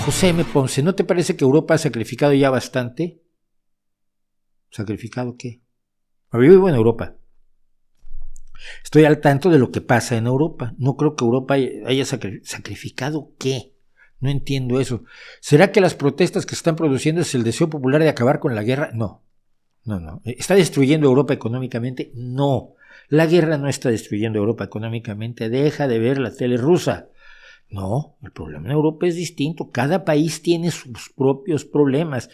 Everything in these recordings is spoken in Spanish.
José M. Ponce, ¿no te parece que Europa ha sacrificado ya bastante? ¿Sacrificado qué? Yo vivo en Europa. Estoy al tanto de lo que pasa en Europa. No creo que Europa haya sacrificado qué. No entiendo eso. ¿Será que las protestas que están produciendo es el deseo popular de acabar con la guerra? No. ¿Está destruyendo Europa económicamente? No. La guerra no está destruyendo Europa económicamente. Deja de ver la tele rusa. No, el problema en Europa es distinto. Cada país tiene sus propios problemas.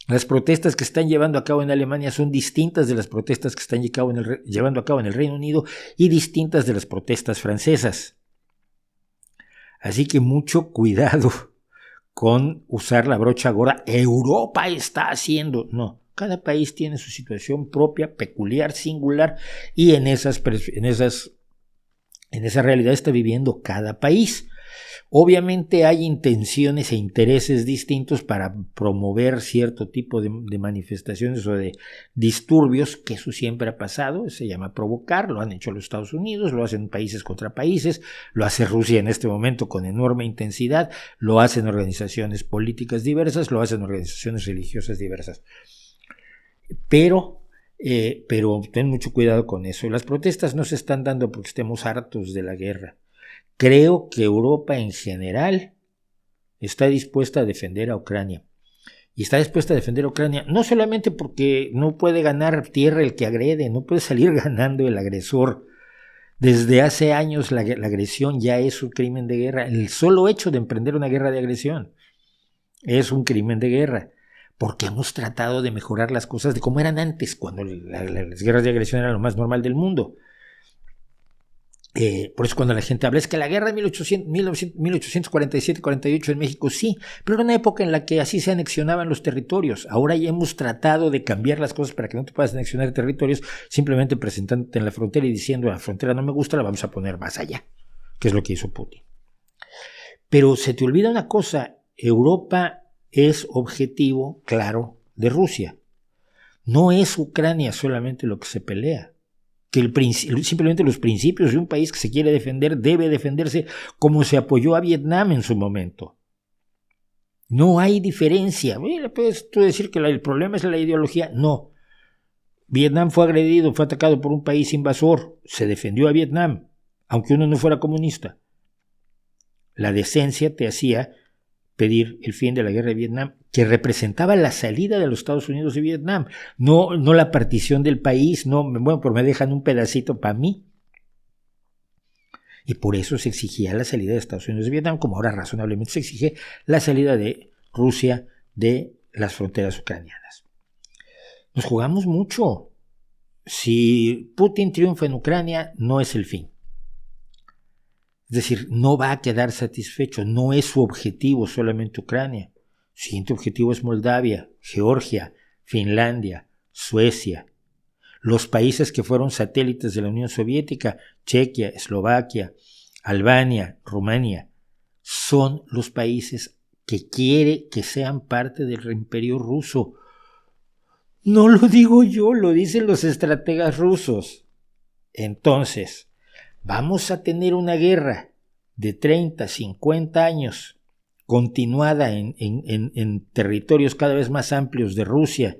Las protestas que están llevando a cabo en Alemania son distintas de las protestas que están llevando a cabo en el Reino Unido y distintas de las protestas francesas. Así que mucho cuidado con usar la brocha gorda. Europa está haciendo. No, cada país tiene su situación propia, peculiar, singular, y en esa realidad está viviendo cada país. Obviamente hay intenciones e intereses distintos para promover cierto tipo de manifestaciones o de disturbios, que eso siempre ha pasado, se llama provocar, lo han hecho los Estados Unidos, lo hacen países contra países, lo hace Rusia en este momento con enorme intensidad, lo hacen organizaciones políticas diversas, lo hacen organizaciones religiosas diversas. Pero ten mucho cuidado con eso. Las protestas no se están dando porque estemos hartos de la guerra. Creo que Europa en general está dispuesta a defender a Ucrania. Y está dispuesta a defender a Ucrania no solamente porque no puede ganar tierra el que agrede, no puede salir ganando el agresor. Desde hace años la agresión ya es un crimen de guerra. El solo hecho de emprender una guerra de agresión es un crimen de guerra. Porque hemos tratado de mejorar las cosas de como eran antes, cuando las guerras de agresión eran lo más normal del mundo. Por eso cuando la gente habla, es que la guerra de 1847-48 en México, sí, pero era una época en la que así se anexionaban los territorios. Ahora ya hemos tratado de cambiar las cosas para que no te puedas anexionar territorios, simplemente presentándote en la frontera y diciendo, la frontera no me gusta, la vamos a poner más allá, que es lo que hizo Putin. Pero se te olvida una cosa, Europa es objetivo claro de Rusia. No es Ucrania solamente lo que se pelea. Que simplemente los principios de un país que se quiere defender debe defenderse como se apoyó a Vietnam en su momento. No hay diferencia. ¿Puedes tú decir que el problema es la ideología? No. Vietnam fue agredido, fue atacado por un país invasor. Se defendió a Vietnam, aunque uno no fuera comunista. La decencia te hacía pedir el fin de la guerra de Vietnam, que representaba la salida de los Estados Unidos de Vietnam, no la partición del país, pero me dejan un pedacito para mí. Y por eso se exigía la salida de Estados Unidos de Vietnam, como ahora razonablemente se exige la salida de Rusia de las fronteras ucranianas. Nos jugamos mucho. Si Putin triunfa en Ucrania, no es el fin. Es decir, no va a quedar satisfecho, no es su objetivo solamente Ucrania. Su siguiente objetivo es Moldavia, Georgia, Finlandia, Suecia. Los países que fueron satélites de la Unión Soviética, Chequia, Eslovaquia, Albania, Rumania, son los países que quiere que sean parte del imperio ruso. No lo digo yo, lo dicen los estrategas rusos. Entonces, vamos a tener una guerra de 30, 50 años continuada en territorios cada vez más amplios de Rusia,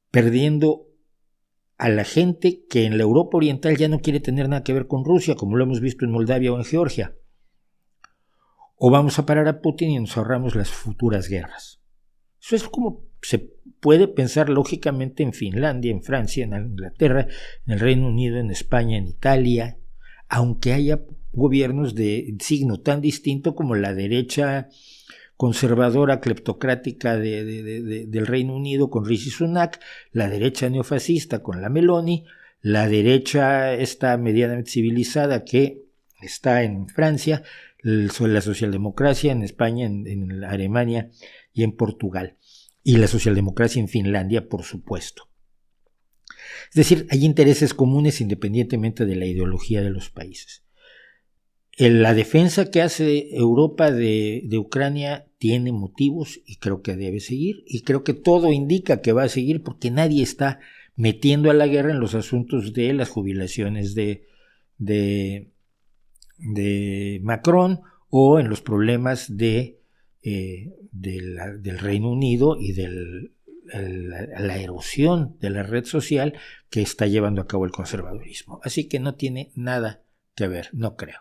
perdiendo a la gente que en la Europa Oriental ya no quiere tener nada que ver con Rusia, como lo hemos visto en Moldavia o en Georgia. O vamos a parar a Putin y nos ahorramos las futuras guerras. Eso es como se puede pensar lógicamente en Finlandia, en Francia, en Inglaterra, en el Reino Unido, en España, en Italia, aunque haya gobiernos de signo tan distinto como la derecha conservadora cleptocrática del Reino Unido con Rishi Sunak, la derecha neofascista con la Meloni, la derecha esta medianamente civilizada que está en Francia, la socialdemocracia en España, en Alemania y en Portugal, y la socialdemocracia en Finlandia, por supuesto. Es decir, hay intereses comunes independientemente de la ideología de los países. La defensa que hace Europa de Ucrania tiene motivos y creo que debe seguir, y creo que todo indica que va a seguir porque nadie está metiendo a la guerra en los asuntos de las jubilaciones de Macron o en los problemas de del Reino Unido y de la erosión de la red social que está llevando a cabo el conservadurismo. Así que no tiene nada que ver, no creo.